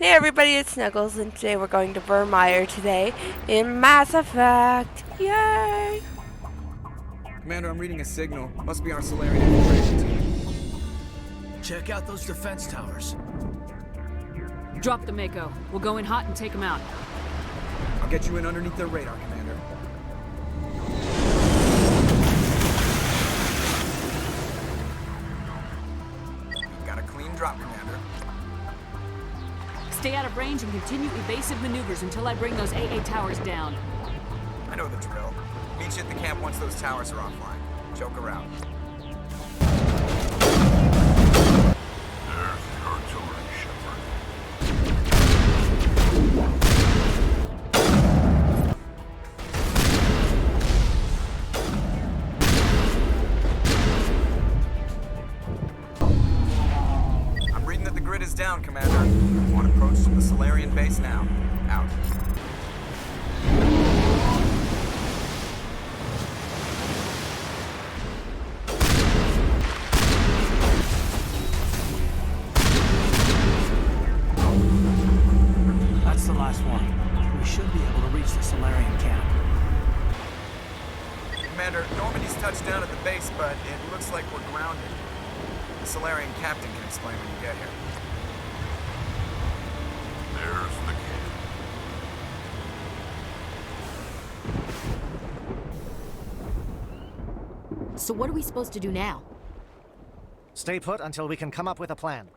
Hey everybody, it's Snuggles, and today we're going to Virmire today in Mass Effect. Yay! Commander, I'm reading a signal. Must be our salarian infiltration team. Check out those defense towers. Drop the Mako. We'll go in hot and take them out. I'll get you in underneath their radar, Commander. Got a clean drop, Commander. Stay out of range and continue evasive maneuvers until I bring those AA towers down. I know the drill. Meet you at the camp once those towers are offline. Joke around. There's the artillery, Shepard. I'm reading that the grid is down, Commander. On approach to the Salarian base now. Out. That's the last one. We should be able to reach the Salarian camp. Commander, Normandy's touched down at the base, but it looks like we're grounded. The Salarian captain can explain when you get here. There's the camp. So what are we supposed to do now? Stay put until we can come up with a plan.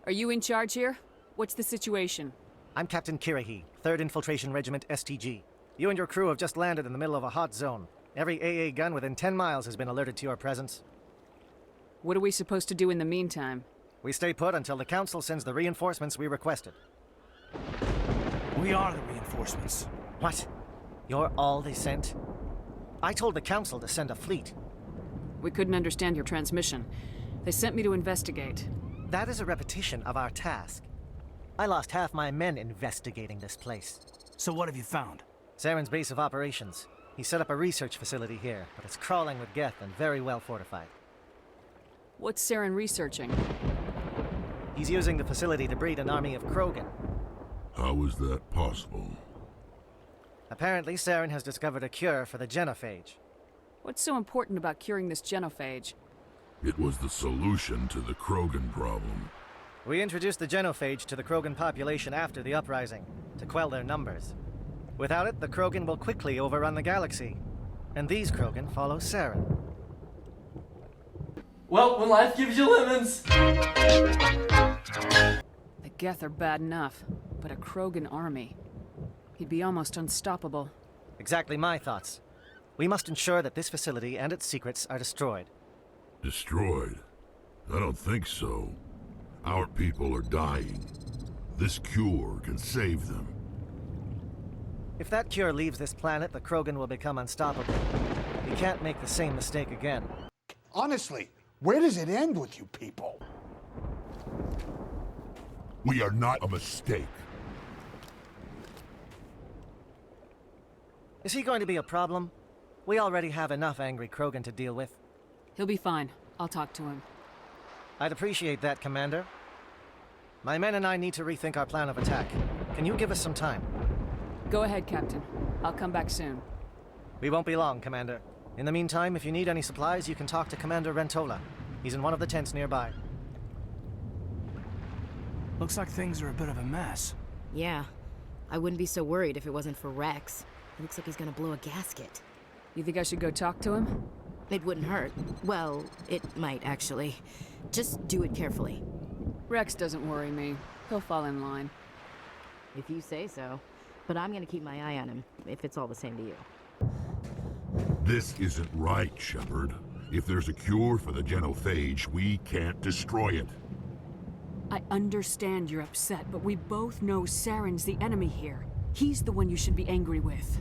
Are you in charge here? What's the situation? I'm Captain Kirahi, 3rd Infiltration Regiment STG. You and your crew have just landed in the middle of a hot zone. Every AA gun within 10 miles has been alerted to your presence. What are we supposed to do in the meantime? We stay put until the Council sends the reinforcements we requested. We are the reinforcements. What? You're all they sent? I told the Council to send a fleet. We couldn't understand your transmission. They sent me to investigate. That is a repetition of our task. I lost half my men investigating this place. So what have you found? Saren's base of operations. He set up a research facility here, but it's crawling with Geth and very well fortified. What's Saren researching? He's using the facility to breed an army of Krogan. How is that possible? Apparently, Saren has discovered a cure for the genophage. What's so important about curing this genophage? It was the solution to the Krogan problem. We introduced the genophage to the Krogan population after the uprising, to quell their numbers. Without it, the Krogan will quickly overrun the galaxy. And these Krogan follow Saren. Well, when life gives you lemons. The Geth are bad enough, but a Krogan army. He'd be almost unstoppable. Exactly my thoughts. We must ensure that this facility and its secrets are destroyed. Destroyed? I don't think so. Our people are dying. This cure can save them. If that cure leaves this planet, the Krogan will become unstoppable. We can't make the same mistake again. Honestly, where does it end with you people? We are not a mistake. Is he going to be a problem? We already have enough angry Krogan to deal with. He'll be fine. I'll talk to him. I'd appreciate that, Commander. My men and I need to rethink our plan of attack. Can you give us some time? Go ahead, Captain. I'll come back soon. We won't be long, Commander. In the meantime, if you need any supplies, you can talk to Commander Rentola. He's in one of the tents nearby. Looks like things are a bit of a mess. Yeah, I wouldn't be so worried if it wasn't for Rex. It looks like he's gonna blow a gasket. You think I should go talk to him? It wouldn't hurt. Well, it might actually. Just do it carefully. Rex doesn't worry me. He'll fall in line. If you say so. But I'm gonna keep my eye on him, if it's all the same to you. This isn't right, Shepard. If there's a cure for the genophage, we can't destroy it. I understand you're upset, but we both know Saren's the enemy here. He's the one you should be angry with.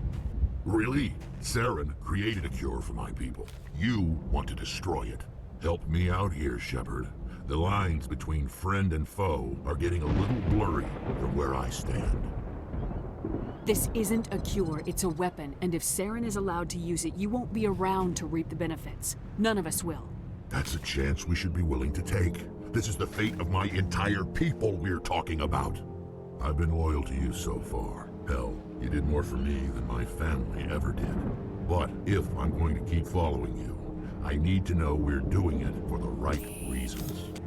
Really? Saren created a cure for my people. You want to destroy it. Help me out here, Shepard. The lines between friend and foe are getting a little blurry from where I stand. This isn't a cure, it's a weapon, and if Saren is allowed to use it, you won't be around to reap the benefits. None of us will. That's a chance we should be willing to take. This is the fate of my entire people we're talking about. I've been loyal to you so far. Hell, you did more for me than my family ever did. But if I'm going to keep following you, I need to know we're doing it for the right reasons.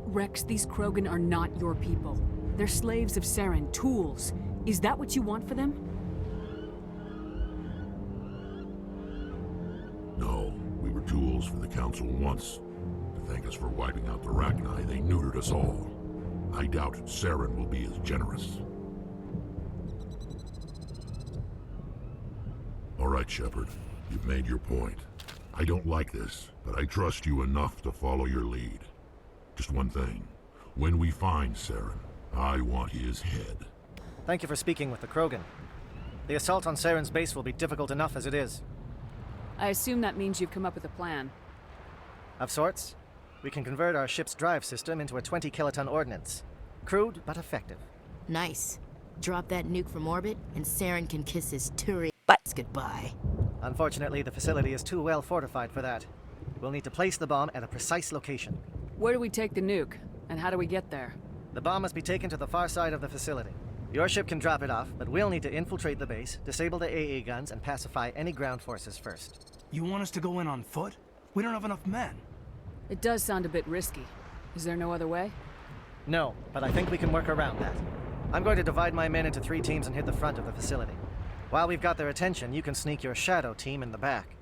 Rex, these Krogan are not your people. They're slaves of Saren, tools. Is that what you want for them? No, we were tools for the Council once. To thank us for wiping out the Rachni, they neutered us all. I doubt Saren will be as generous. All right, Shepard. You've made your point. I don't like this, but I trust you enough to follow your lead. Just one thing. When we find Saren, I want his head. Thank you for speaking with the Krogan. The assault on Saren's base will be difficult enough as it is. I assume that means you've come up with a plan. Of sorts. We can convert our ship's drive system into a 20-kiloton ordnance. Crude, but effective. Nice. Drop that nuke from orbit, and Saren can kiss his Turi But- goodbye. Unfortunately, the facility is too well fortified for that. We'll need to place the bomb at a precise location. Where do we take the nuke? And how do we get there? The bomb must be taken to the far side of the facility. Your ship can drop it off, but we'll need to infiltrate the base, disable the AA guns, and pacify any ground forces first. You want us to go in on foot? We don't have enough men. It does sound a bit risky. Is there no other way? No, but I think we can work around that. I'm going to divide my men into 3 teams and hit the front of the facility. While we've got their attention, you can sneak your shadow team in the back.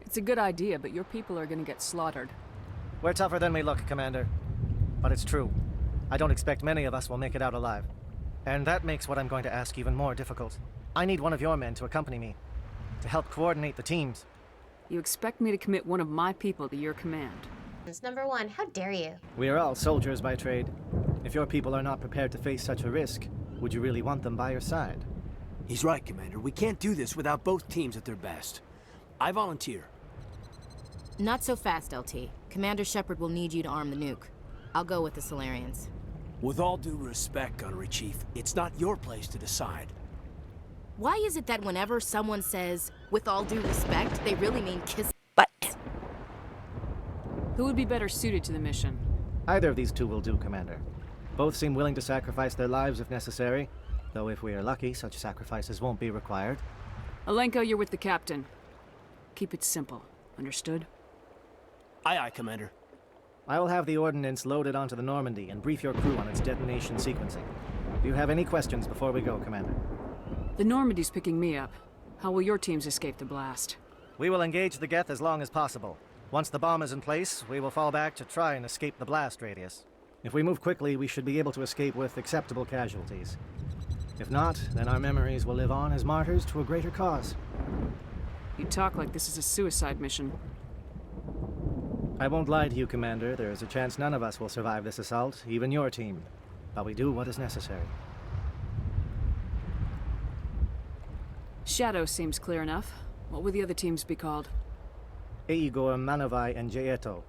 It's a good idea, but your people are gonna get slaughtered. We're tougher than we look, Commander. But it's true. I don't expect many of us will make it out alive. And that makes what I'm going to ask even more difficult. I need one of your men to accompany me, to help coordinate the teams. You expect me to commit one of my people to your command? Number 1, how dare you? We are all soldiers by trade. If your people are not prepared to face such a risk, would you really want them by your side? He's right, Commander. We can't do this without both teams at their best. I volunteer. Not so fast, LT. Commander Shepard will need you to arm the nuke. I'll go with the Salarians. With all due respect, Gunnery Chief, it's not your place to decide. Why is it that whenever someone says, with all due respect, they really mean kiss? But Who would be better suited to the mission? Either of these two will do, Commander. Both seem willing to sacrifice their lives if necessary, though if we are lucky, such sacrifices won't be required. Alenko, you're with the captain. Keep it simple. Understood? Aye, aye, Commander. I will have the ordnance loaded onto the Normandy and brief your crew on its detonation sequencing. Do you have any questions before we go, Commander? The Normandy's picking me up. How will your teams escape the blast? We will engage the Geth as long as possible. Once the bomb is in place, we will fall back to try and escape the blast radius. If we move quickly, we should be able to escape with acceptable casualties. If not, then our memories will live on as martyrs to a greater cause. You talk like this is a suicide mission. I won't lie to you, Commander. There is a chance none of us will survive this assault, even your team. But we do what is necessary. Shadow seems clear enough. What would the other teams be called? Eigor, Manavai, and Jaeto.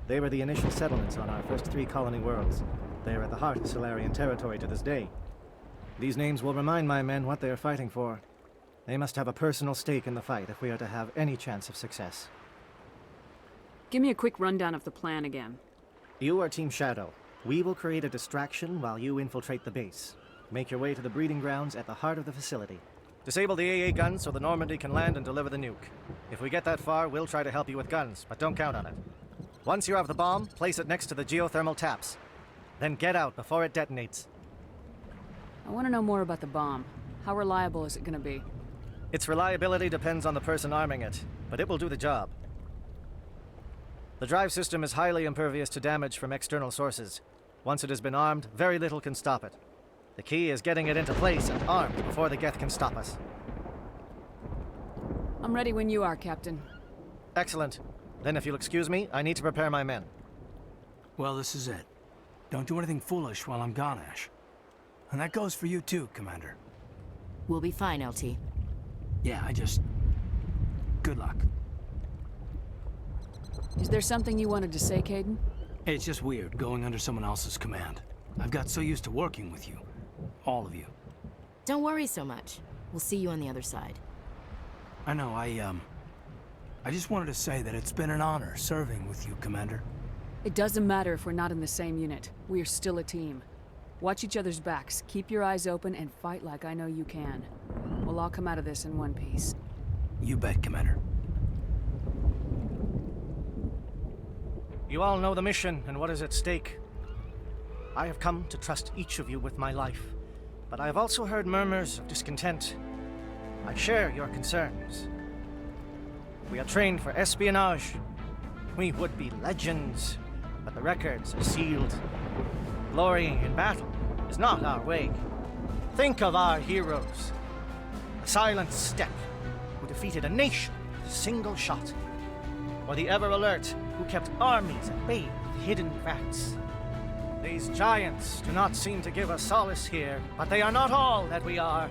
They were the initial settlements on our first 3 colony worlds. They are at the heart of Salarian territory to this day. These names will remind my men what they are fighting for. They must have a personal stake in the fight if we are to have any chance of success. Give me a quick rundown of the plan again. You are Team Shadow. We will create a distraction while you infiltrate the base. Make your way to the breeding grounds at the heart of the facility. Disable the AA guns so the Normandy can land and deliver the nuke. If we get that far, we'll try to help you with guns, but don't count on it. Once you have the bomb, place it next to the geothermal taps. Then get out before it detonates. I want to know more about the bomb. How reliable is it going to be? Its reliability depends on the person arming it, but it will do the job. The drive system is highly impervious to damage from external sources. Once it has been armed, very little can stop it. The key is getting it into place and armed before the Geth can stop us. I'm ready when you are, Captain. Excellent. Then if you'll excuse me, I need to prepare my men. Well, this is it. Don't do anything foolish while I'm gone, Ash. And that goes for you too, Commander. We'll be fine, LT. Yeah, good luck. Is there something you wanted to say, Caden? It's just weird going under someone else's command. I've got so used to working with you. All of you. Don't worry so much. We'll see you on the other side. I know, I just wanted to say that it's been an honor serving with you, Commander. It doesn't matter if we're not in the same unit. We are still a team. Watch each other's backs, keep your eyes open, and fight like I know you can. We'll all come out of this in one piece. You bet, Commander. You all know the mission and what is at stake. I have come to trust each of you with my life, but I have also heard murmurs of discontent. I share your concerns. We are trained for espionage. We would be legends, but the records are sealed. Glorying in battle is not our way. Think of our heroes. The silent steppe who defeated a nation with a single shot. Or the ever-alert who kept armies at bay with hidden facts. These giants do not seem to give us solace here, but they are not all that we are.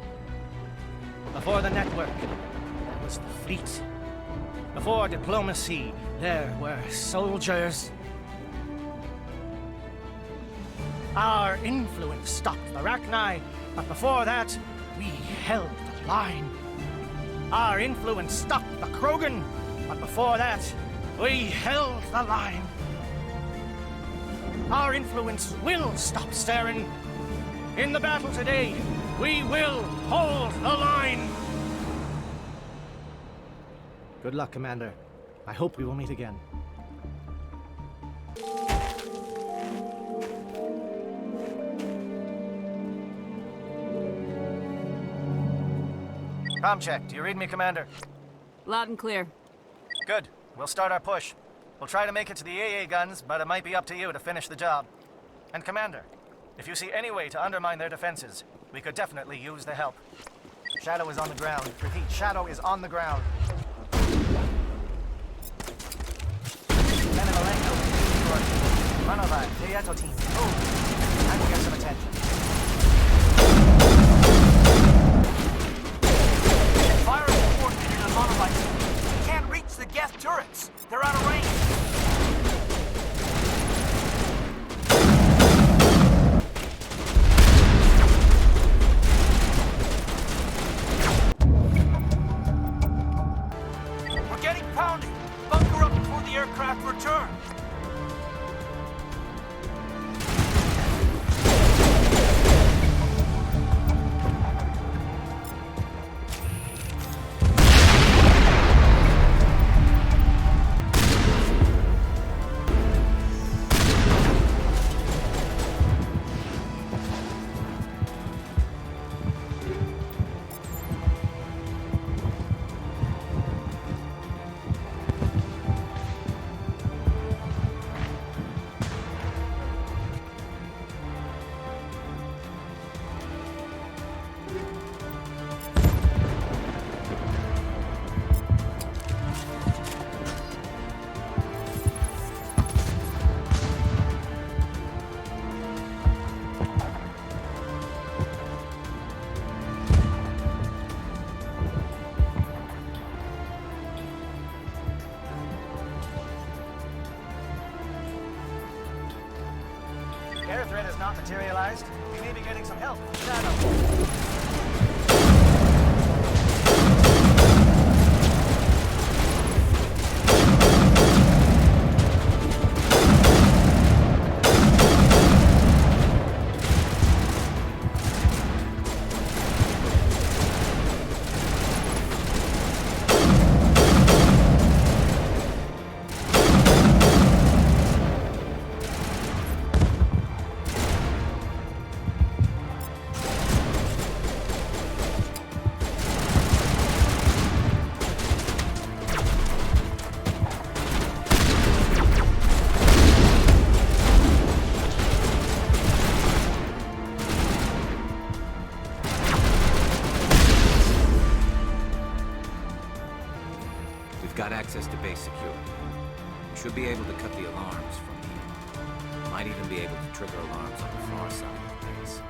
Before the network, there was the fleet. Before diplomacy, there were soldiers. Our influence stopped the Rachni, but before that, we held the line. Our influence stopped the Krogan, but before that, we held the line. Our influence will stop Saren. In the battle today, we will hold the line. Good luck, Commander. I hope we will meet again. Comm check. Do you read me, Commander? Loud and clear. Good. We'll start our push. We'll try to make it to the AA guns, but it might be up to you to finish the job. And Commander, if you see any way to undermine their defenses, we could definitely use the help. Shadow is on the ground. Repeat, Shadow is on the ground. Manovai, Teyato team, move. Time to get some attention. Fire is coordinated on Monovite. We can't reach the Geth turrets. They're out of range. We're getting pounded. Bunker up before the aircraft return. Air threat has not materialized. We may be getting some help from Shadow. Got access to base security. We should be able to cut the alarms from here. Might even be able to trigger alarms on the far side of the base.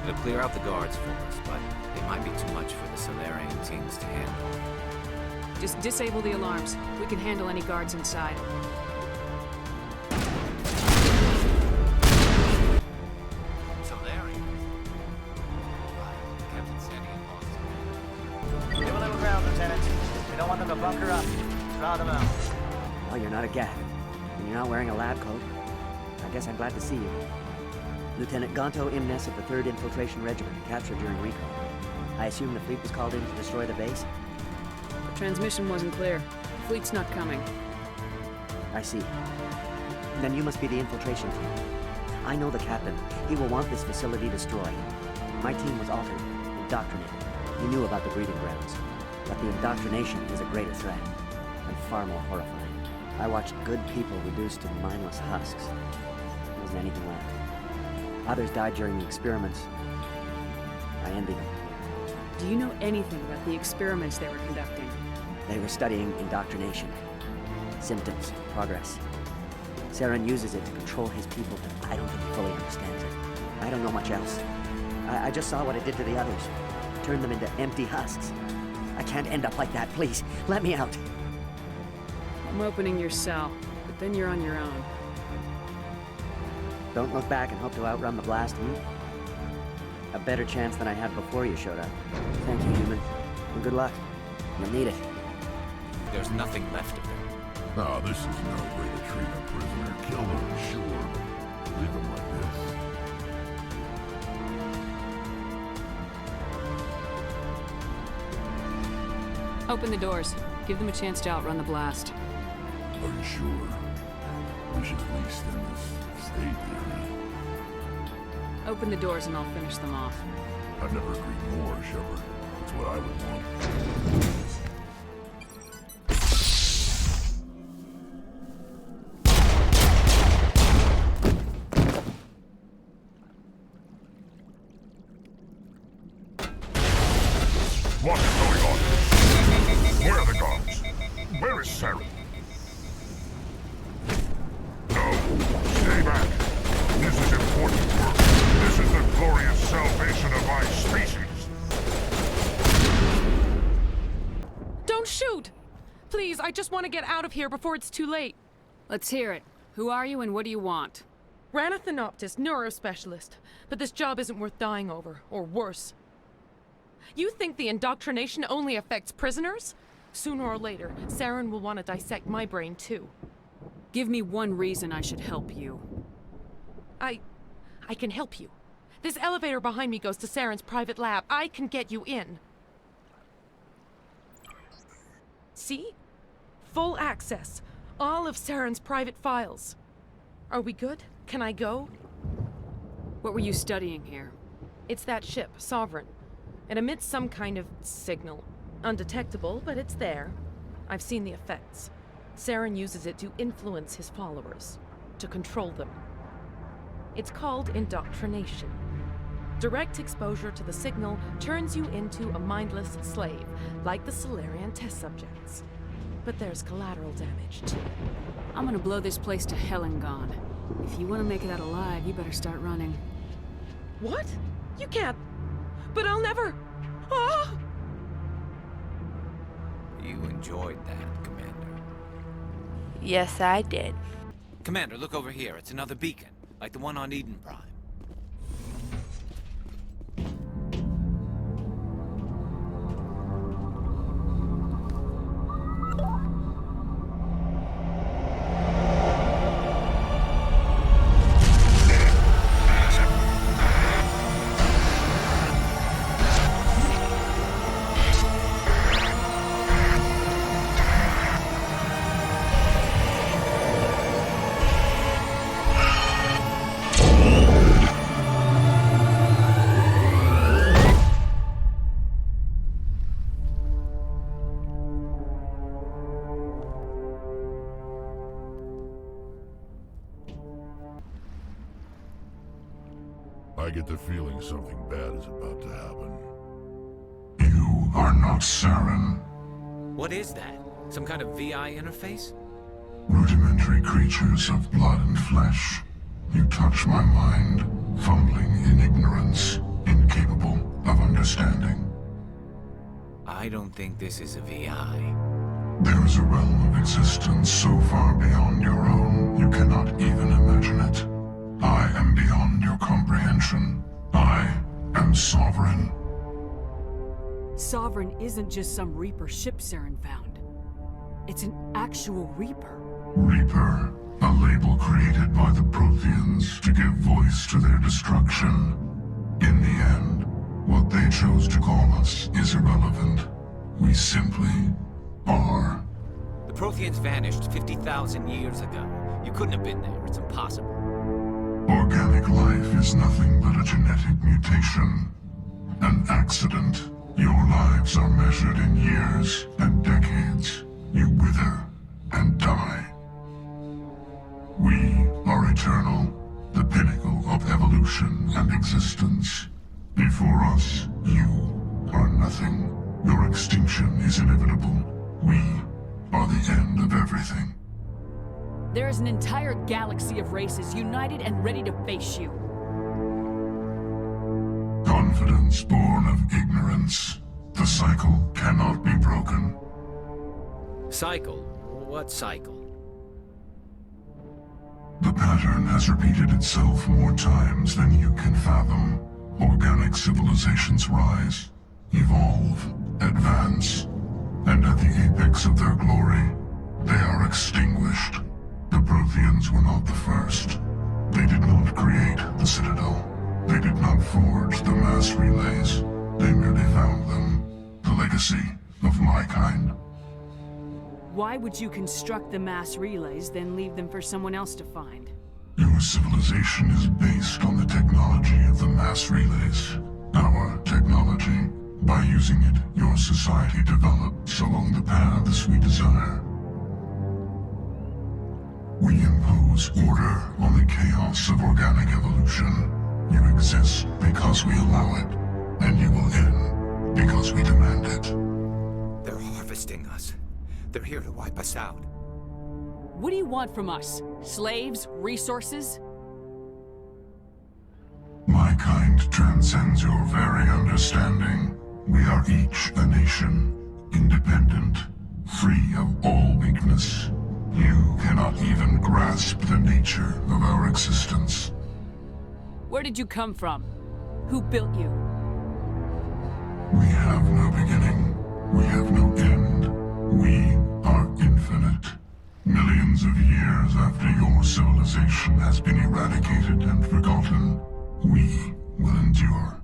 It'll clear out the guards for us, but they might be too much for the Salarian teams to handle. Just disable the alarms. We can handle any guards inside. Salarian? Captain Sandy and Boston. Give a little ground, Lieutenant. We don't want them to bunker up. Crowd him out. Well, you're not a Gath, and you're not wearing a lab coat. I guess I'm glad to see you. Lieutenant Gonto Imnes of the 3rd Infiltration Regiment, captured during recon. I assume the fleet was called in to destroy the base? The transmission wasn't clear. Fleet's not coming. I see. Then you must be the infiltration team. I know the captain. He will want this facility destroyed. My team was altered, indoctrinated. He knew about the breeding grounds. But the indoctrination is a greater threat, and far more horrifying. I watched good people reduced to mindless husks. There wasn't anything left. Others died during the experiments. I envy them. Do you know anything about the experiments they were conducting? They were studying indoctrination. Symptoms, progress. Saren uses it to control his people, but I don't think he fully understands it. I don't know much else. I just saw what it did to the others. Turned them into empty husks. I can't end up like that, please. Let me out. I'm opening your cell, but then you're on your own. Don't look back and hope to outrun the blast, A better chance than I had before you showed up. Thank you, human. And good luck. You'll need it. There's nothing left of them. Ah, this is no way to treat a prisoner. Kill them, sure, but leave them like this. Open the doors. Give them a chance to outrun the blast. Are you sure? We should at least end this state theory. Open the doors and I'll finish them off. I've never agreed more, Shepard. It's what I would want. What is going on? Where are the guards? Where is Saren? No, stay back. This is important work. This is the glorious salvation of my species. Don't shoot! Please, I just want to get out of here before it's too late. Let's hear it. Who are you and what do you want? Ranathanoptis, neurospecialist. But this job isn't worth dying over, or worse. You think the indoctrination only affects prisoners? Sooner or later, Saren will want to dissect my brain too. Give me one reason I should help you. I can help you. This elevator behind me goes to Saren's private lab. I can get you in. See? Full access. All of Saren's private files. Are we good? Can I go? What were you studying here? It's that ship, Sovereign. It emits some kind of signal. Undetectable, but it's there. I've seen the effects. Saren uses it to influence his followers, to control them. It's called indoctrination. Direct exposure to the signal turns you into a mindless slave, like the Salarian test subjects. But there's collateral damage, too. I'm gonna blow this place to hell and gone. If you want to make it out alive, you better start running. What? You can't... But I'll never... Ah! You enjoyed that, Commander. Yes, I did. Commander, look over here. It's another beacon, like the one on Eden Prime. I get the feeling something bad is about to happen. You are not Saren. What is that? Some kind of VI interface? Rudimentary creatures of blood and flesh. You touch my mind, fumbling in ignorance, incapable of understanding. I don't think this is a VI. There is a realm of existence so far beyond your own, you cannot even imagine it. I am beyond your comprehension. I am Sovereign. Sovereign isn't just some Reaper ship Saren found. It's an actual Reaper. Reaper, a label created by the Protheans to give voice to their destruction. In the end, what they chose to call us is irrelevant. We simply are. The Protheans vanished 50,000 years ago. You couldn't have been there. It's impossible. Organic life is nothing but a genetic mutation. An accident. Your lives are measured in years and decades. You wither and die. We are eternal, the pinnacle of evolution and existence. Before us, you are nothing. Your extinction is inevitable. We are the end of everything. There is an entire galaxy of races united and ready to face you. Confidence born of ignorance. The cycle cannot be broken. Cycle? What cycle? The pattern has repeated itself more times than you can fathom. Organic civilizations rise, evolve, advance, and at the apex of their glory, they are extinguished. The Protheans were not the first. They did not create the Citadel. They did not forge the mass relays. They merely found them. The legacy of my kind. Why would you construct the mass relays, then leave them for someone else to find? Your civilization is based on the technology of the mass relays. Our technology. By using it, your society develops along the paths we desire. We impose order on the chaos of organic evolution. You exist because we allow it, and you will end because we demand it. They're harvesting us. They're here to wipe us out. What do you want from us? Slaves? Resources? My kind transcends your very understanding. We are each a nation, independent, free of all weakness. You cannot even grasp the nature of our existence. Where did you come from? Who built you? We have no beginning. We have no end. We are infinite. Millions of years after your civilization has been eradicated and forgotten, we will endure.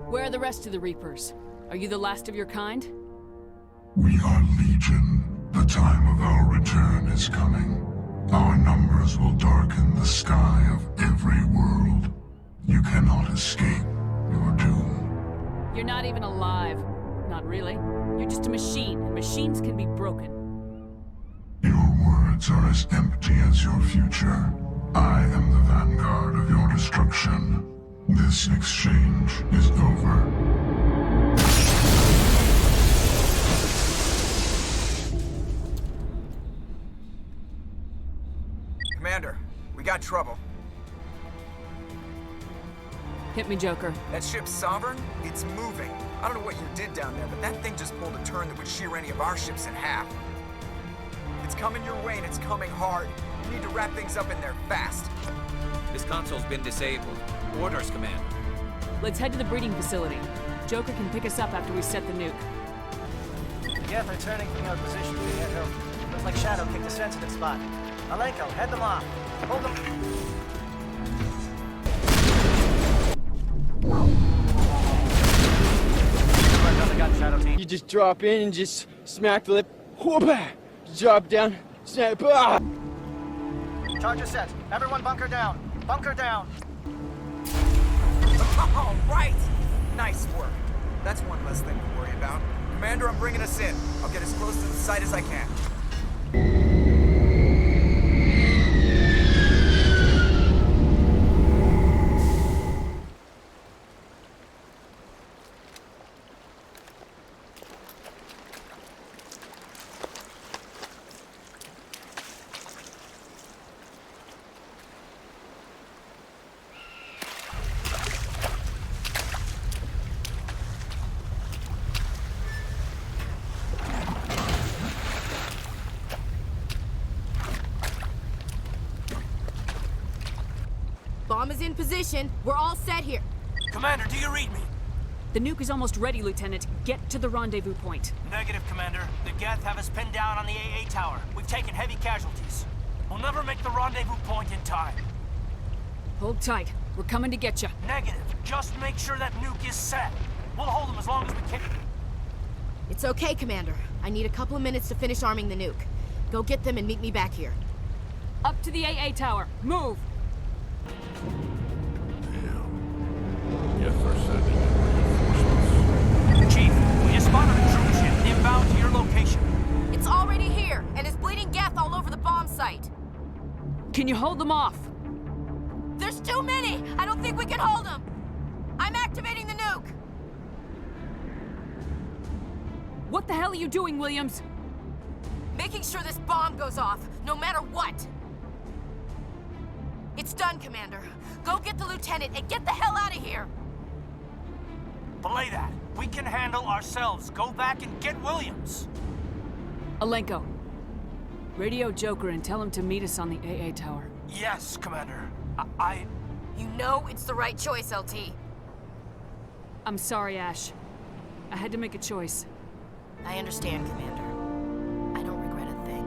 Where are the rest of the Reapers? Are you the last of your kind? We are legion. The time of our return is coming. Our numbers will darken the sky of every world. You cannot escape your doom. You're not even alive. Not really. You're just a machine, and machines can be broken. Your words are as empty as your future. I am the vanguard of your destruction. This exchange is over. Commander, we got trouble. Hit me, Joker. That ship's Sovereign? It's moving. I don't know what you did down there, but that thing just pulled a turn that would shear any of our ships in half. It's coming your way and it's coming hard. You need to wrap things up in there fast. This console's been disabled. Orders, Commander. Let's head to the breeding facility. Joker can pick us up after we set the nuke. Yeah, they're turning from your position to the hill. Looks like Shadow kicked a sensitive spot. Alenko, head them off. Hold them. Another gun, Shadow team. You just drop in and just smack the lip. Whoop! Drop down. Snap. Ah! Charger set. Everyone bunker down. Bunker down. All right! Nice work. That's one less thing to worry about. Commander, I'm bringing us in. I'll get as close to the site as I can. Bomb is in position. We're all set here. Commander, do you read me? The nuke is almost ready, Lieutenant. Get to the rendezvous point. Negative, Commander. The Geth have us pinned down on the AA tower. We've taken heavy casualties. We'll never make the rendezvous point in time. Hold tight. We're coming to get you. Negative. Just make sure that nuke is set. We'll hold them as long as we can. It's okay, Commander. I need a couple of minutes to finish arming the nuke. Go get them and meet me back here. Up to the AA tower. Move! Geth are sending in reinforcements. Chief, we just spotted a troop ship inbound to your location. It's already here, and is bleeding Geth all over the bomb site. Can you hold them off? There's too many! I don't think we can hold them! I'm activating the nuke! What the hell are you doing, Williams? Making sure this bomb goes off, no matter what! It's done, Commander. Go get the lieutenant and get the hell out of here! Belay that. We can handle ourselves. Go back and get Williams. Alenko. Radio Joker and tell him to meet us on the AA tower. Yes, Commander. You know it's the right choice, LT. I'm sorry, Ash. I had to make a choice. I understand, Commander. I don't regret a thing.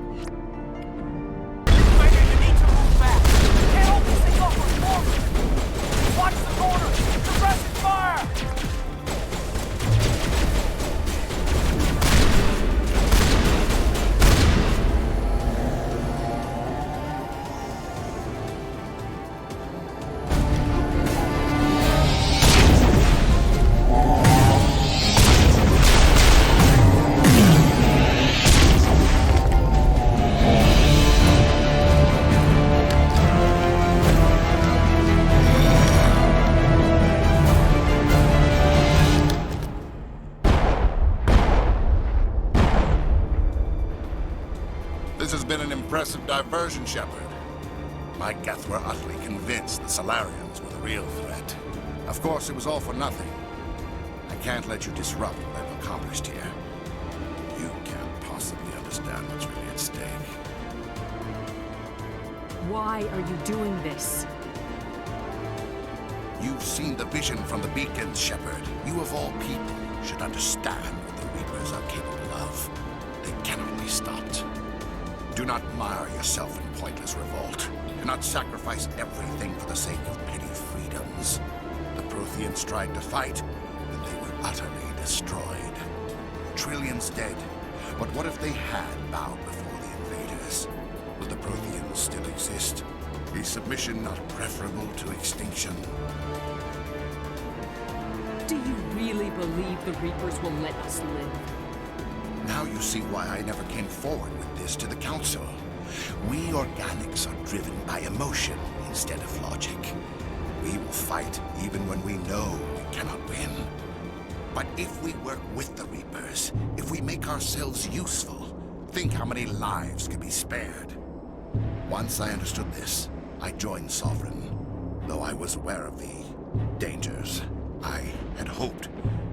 Commander, you need to move back. You can't hold this thing up for longer. Watch the corner. Suppressing fire. This has been an impressive diversion, Shepard. My Geth were utterly convinced the Salarians were the real threat. Of course, it was all for nothing. I can't let you disrupt what I've accomplished here. You can't possibly understand what's really at stake. Why are you doing this? You've seen the vision from the beacons, Shepard. You of all people should understand what the Reapers are capable of. They cannot be stopped. Do not mire yourself in pointless revolt. Do not sacrifice everything for the sake of petty freedoms. The Protheans tried to fight, and they were utterly destroyed. Trillions dead. But what if they had bowed before the invaders? Would the Protheans still exist? Is submission not preferable to extinction? Do you really believe the Reapers will let us live? Now you see why I never came forward with this to the Council. We organics are driven by emotion instead of logic. We will fight even when we know we cannot win. But if we work with the Reapers, if we make ourselves useful, think how many lives could be spared. Once I understood this, I joined Sovereign, though I was aware of the dangers. I had hoped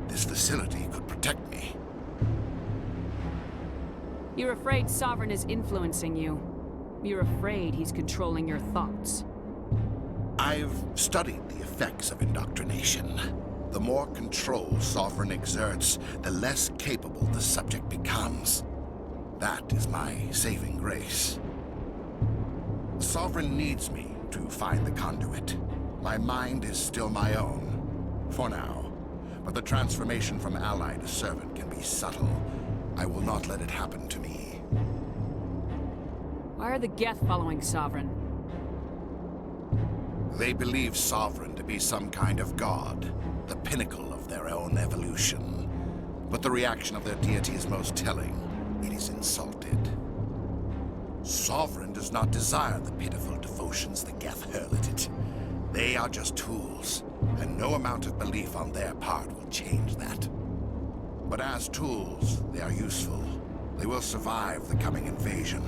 this facility could protect me. You're afraid Sovereign is influencing you. You're afraid he's controlling your thoughts. I've studied the effects of indoctrination. The more control Sovereign exerts, the less capable the subject becomes. That is my saving grace. Sovereign needs me to find the conduit. My mind is still my own, for now. But the transformation from ally to servant can be subtle. I will not let it happen to me. Why are the Geth following Sovereign? They believe Sovereign to be some kind of god, the pinnacle of their own evolution. But the reaction of their deity is most telling. It is insulted. Sovereign does not desire the pitiful devotions the Geth hurl at it. They are just tools, and no amount of belief on their part will change that. But as tools, they are useful. They will survive the coming invasion.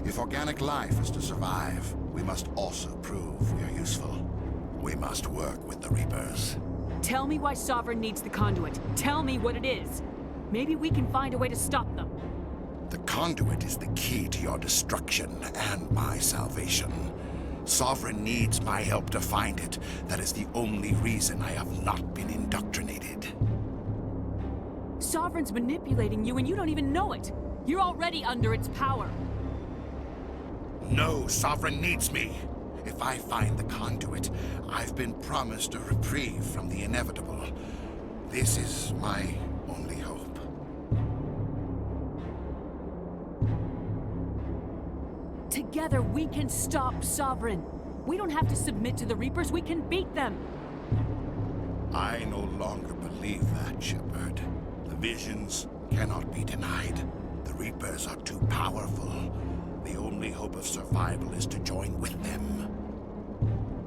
If organic life is to survive, we must also prove we are useful. We must work with the Reapers. Tell me why Sovereign needs the conduit. Tell me what it is. Maybe we can find a way to stop them. The conduit is the key to your destruction and my salvation. Sovereign needs my help to find it. That is the only reason I have not been indoctrinated. Sovereign's manipulating you and you don't even know it. You're already under its power. No, Sovereign needs me. If I find the conduit, I've been promised a reprieve from the inevitable. This is my only hope. Together we can stop Sovereign. We don't have to submit to the Reapers, we can beat them. I no longer believe that, Shepard. The visions cannot be denied. The Reapers are too powerful. The only hope of survival is to join with them.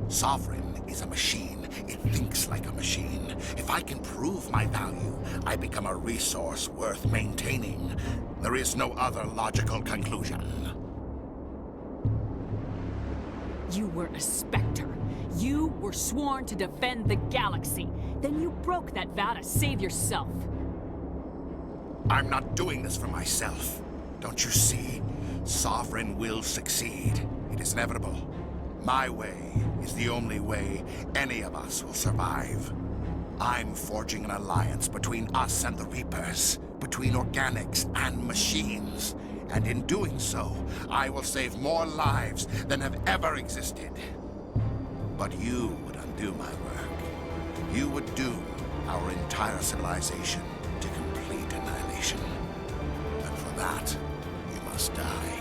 Sovereign is a machine. It thinks like a machine. If I can prove my value, I become a resource worth maintaining. There is no other logical conclusion. You were a Spectre. You were sworn to defend the galaxy. Then you broke that vow to save yourself. I'm not doing this for myself. Don't you see? Sovereign will succeed. It is inevitable. My way is the only way any of us will survive. I'm forging an alliance between us and the Reapers, between organics and machines. And in doing so, I will save more lives than have ever existed. But you would undo my work. You would doom our entire civilization to complete annihilation. And for that, you must die.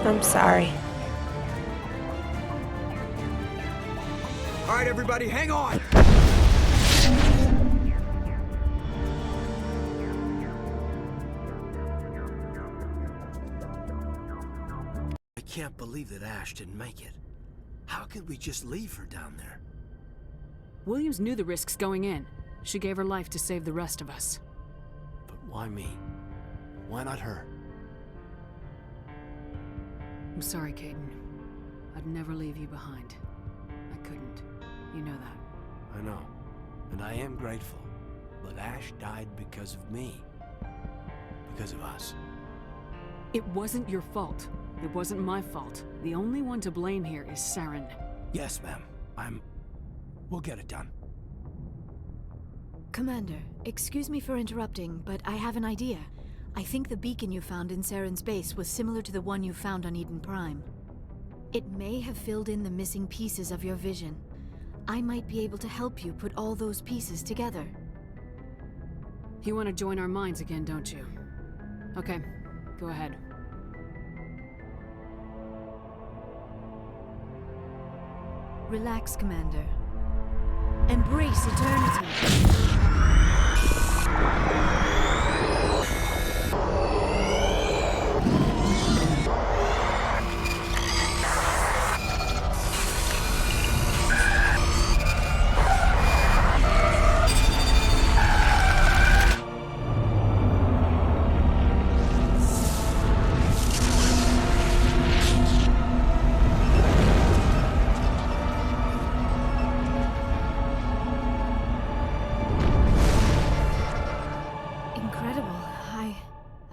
I'm sorry. All right, everybody, hang on! I can't believe that Ash didn't make it. How could we just leave her down there? Williams knew the risks going in. She gave her life to save the rest of us. But why me? Why not her? I'm sorry, Caden. I'd never leave you behind. I couldn't. You know that. I know. And I am grateful. But Ash died because of me. Because of us. It wasn't your fault. It wasn't my fault. The only one to blame here is Saren. Yes, ma'am. We'll get it done. Commander, excuse me for interrupting, but I have an idea. I think the beacon you found in Saren's base was similar to the one you found on Eden Prime. It may have filled in the missing pieces of your vision. I might be able to help you put all those pieces together. You want to join our minds again, don't you? Okay, go ahead. Relax, Commander. Embrace eternity.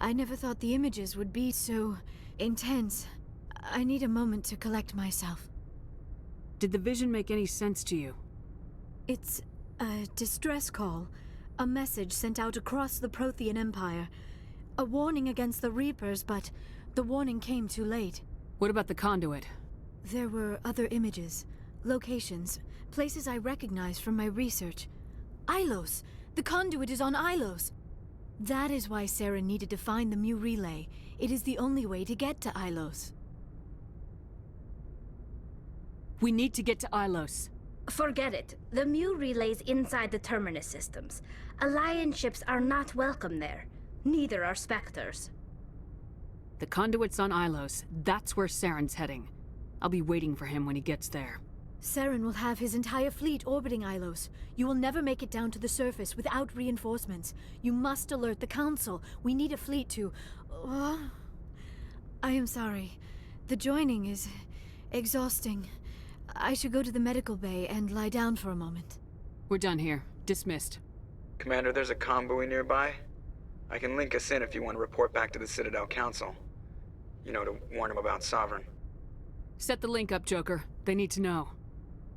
I never thought the images would be so intense. I need a moment to collect myself. Did the vision make any sense to you? It's A distress call. A message sent out across the Prothean Empire. A warning against the Reapers, but the warning came too late. What about the conduit? There were other images, locations, places I recognized from my research. Ilos! The conduit is on Ilos! That is why Saren needed to find the Mu relay. It is the only way to get to Ilos. We need to get to Ilos. Forget it. The Mu relay's inside the Terminus systems. Alliance ships are not welcome there. Neither are Spectres. The conduit's on Ilos. That's where Saren's heading. I'll be waiting for him when he gets there. Saren will have his entire fleet orbiting Ilos. You will never make it down to the surface without reinforcements. You must alert the Council. We need a fleet to... I am sorry. The joining is exhausting. I should go to the medical bay and lie down for a moment. We're done here. Dismissed. Commander, there's a convoy nearby. I can link us in if you want to report back to the Citadel Council. You know, to warn them about Sovereign. Set the link up, Joker. They need to know.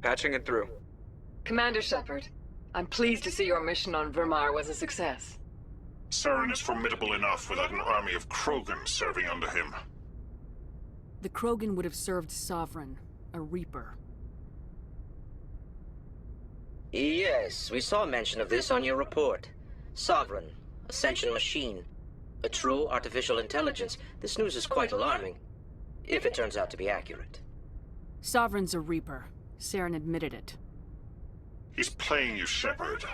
Patching it through. Commander Shepard, I'm pleased to see your mission on Virmire was a success. Saren is formidable enough without an army of Krogan serving under him. The Krogan would have served Sovereign, a Reaper. Yes, we saw mention of this on your report. Sovereign, Ascension machine, a true artificial intelligence. This news is quite alarming, if it turns out to be accurate. Sovereign's a Reaper. Saren admitted it. He's playing you, Shepard.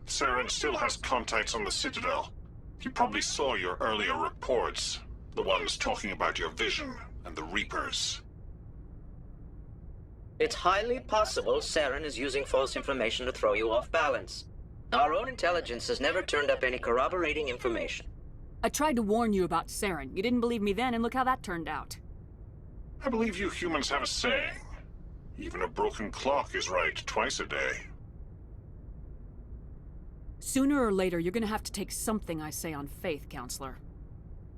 Saren still has contacts on the Citadel. He probably saw your earlier reports, the ones talking about your vision and the Reapers. It's highly possible Saren is using false information to throw you off balance. Our own intelligence has never turned up any corroborating information. I tried to warn you about Saren. You didn't believe me then, and look how that turned out. I believe you humans have a saying. Even a broken clock is right twice a day. Sooner or later, you're gonna have to take something I say on faith, Counselor.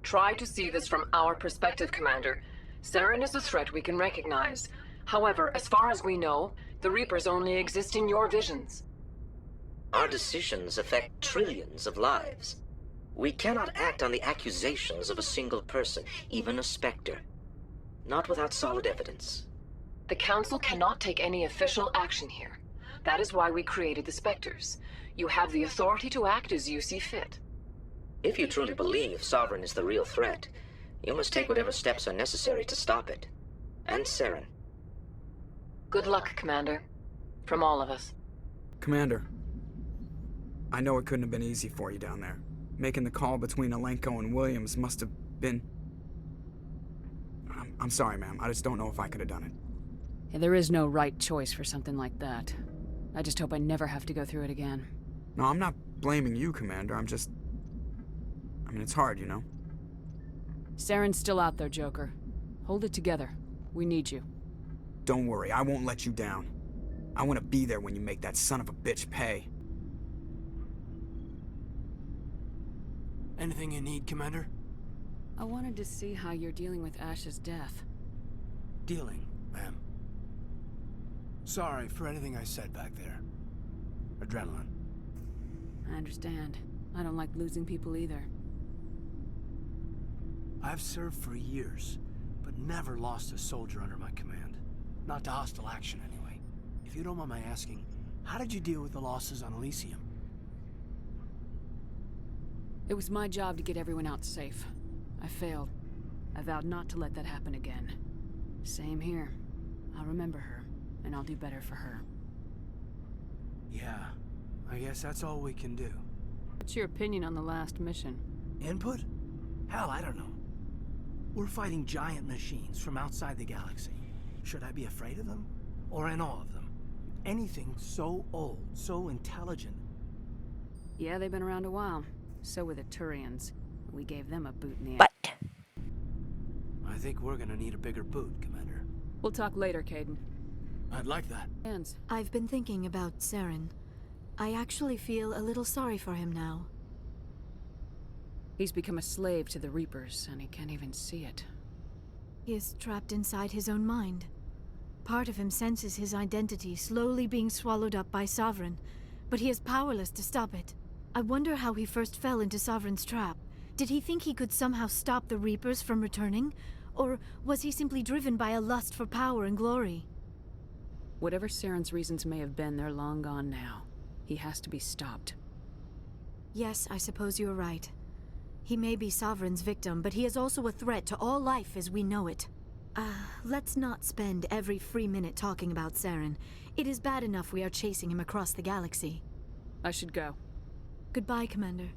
Try to see this from our perspective, Commander. Saren is a threat we can recognize. However, as far as we know, the Reapers only exist in your visions. Our decisions affect trillions of lives. We cannot act on the accusations of a single person, even a Spectre. Not without solid evidence. The Council cannot take any official action here. That is why we created the Spectres. You have the authority to act as you see fit. If you truly believe Sovereign is the real threat, you must take whatever steps are necessary to stop it. And Saren. Good luck, Commander. From all of us. Commander, I know it couldn't have been easy for you down there. Making the call between Alenko and Williams must have been... I'm sorry, ma'am. I just don't know if I could have done it. Yeah, there is no right choice for something like that. I just hope I never have to go through it again. No, I'm not blaming you, Commander. I mean, it's hard, you know? Saren's still out there, Joker. Hold it together. We need you. Don't worry, I won't let you down. I want to be there when you make that son of a bitch pay. Anything you need, Commander? I wanted to see how you're dealing with Ash's death. Dealing, ma'am. Sorry for anything I said back there. Adrenaline. I understand. I don't like losing people either. I've served for years, but never lost a soldier under my command. Not to hostile action, anyway. If you don't mind my asking, how did you deal with the losses on Elysium? It was my job to get everyone out safe. I failed. I vowed not to let that happen again. Same here. I'll remember her, and I'll do better for her. Yeah, I guess that's all we can do. What's your opinion on the last mission? Input? Hell, I don't know. We're fighting giant machines from outside the galaxy. Should I be afraid of them? Or in awe of them? Anything so old, so intelligent. Yeah, they've been around a while. So were the Turians. We gave them a boot in the But I think we're gonna need a bigger boot, Commander. We'll talk later, Caden. I'd like that. Hands. I've been thinking about Saren. I actually feel a little sorry for him now. He's become a slave to the Reapers, and he can't even see it. He is trapped inside his own mind. Part of him senses his identity slowly being swallowed up by Sovereign, but he is powerless to stop it. I wonder how he first fell into Sovereign's trap. Did he think he could somehow stop the Reapers from returning? Or was he simply driven by a lust for power and glory? Whatever Saren's reasons may have been, they're long gone now. He has to be stopped. Yes, I suppose you're right. He may be Sovereign's victim, but he is also a threat to all life as we know it. Let's not spend every free minute talking about Saren. It is bad enough we are chasing him across the galaxy. I should go. Goodbye, Commander.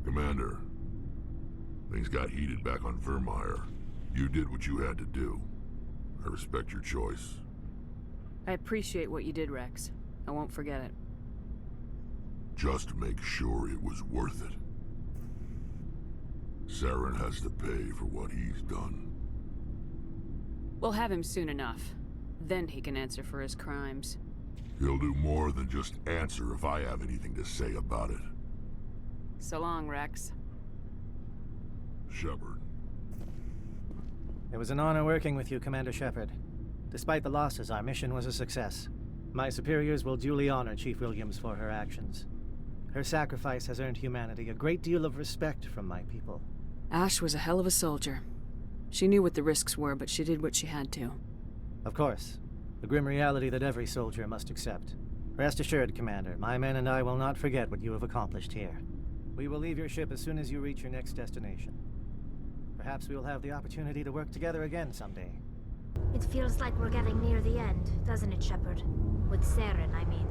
Commander, things got heated back on Virmire. You did what you had to do. I respect your choice. I appreciate what you did, Rex. I won't forget it. Just make sure it was worth it. Saren has to pay for what he's done. We'll have him soon enough. Then he can answer for his crimes. He'll do more than just answer if I have anything to say about it. So long, Rex. Shepard. It was an honor working with you, Commander Shepard. Despite the losses, our mission was a success. My superiors will duly honor Chief Williams for her actions. Her sacrifice has earned humanity a great deal of respect from my people. Ash was a hell of a soldier. She knew what the risks were, but she did what she had to. Of course. The grim reality that every soldier must accept. Rest assured, Commander, my men and I will not forget what you have accomplished here. We will leave your ship as soon as you reach your next destination. Perhaps we will have the opportunity to work together again someday. It feels like we're getting near the end, doesn't it, Shepard? With Saren, I mean.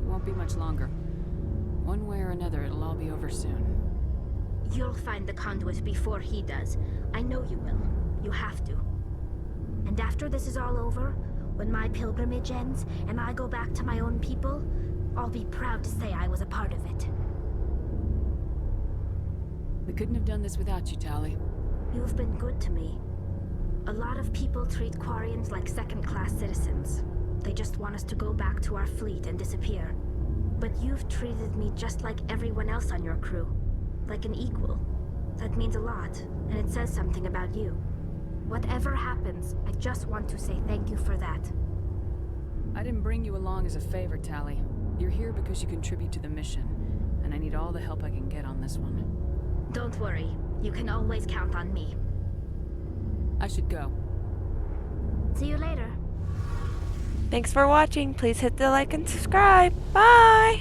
It won't be much longer. One way or another, it'll all be over soon. You'll find the conduit before he does. I know you will. You have to. And after this is all over, when my pilgrimage ends and I go back to my own people, I'll be proud to say I was a part of it. We couldn't have done this without you, Tali. You've been good to me. A lot of people treat Quarians like second-class citizens. They just want us to go back to our fleet and disappear. But you've treated me just like everyone else on your crew. Like an equal. That means a lot, and it says something about you. Whatever happens, I just want to say thank you for that. I didn't bring you along as a favor, Tali. You're here because you contribute to the mission, and I need all the help I can get on this one. Don't worry. You can always count on me. I should go. See you later. Thanks for watching. Please hit the like and subscribe. Bye!